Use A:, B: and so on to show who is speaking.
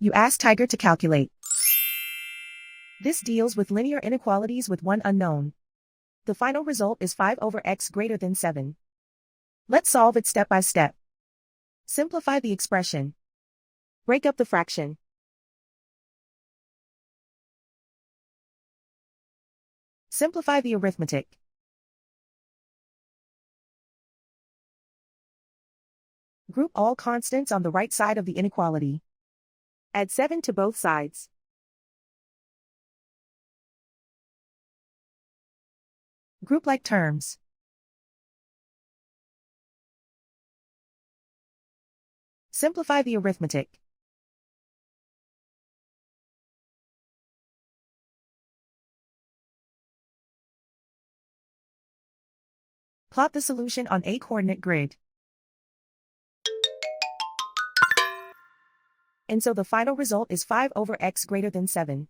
A: You ask Tiger to calculate. This deals with linear inequalities with one unknown. The final result is 5 over x greater than 7. Let's solve it step by step. Simplify the expression. Break up the fraction. Simplify the arithmetic. Group all constants on the right side of the inequality. Add 7 to both sides. Group like terms. Simplify the arithmetic. Plot the solution on a coordinate grid. And so the final result is 5 over x greater than 7.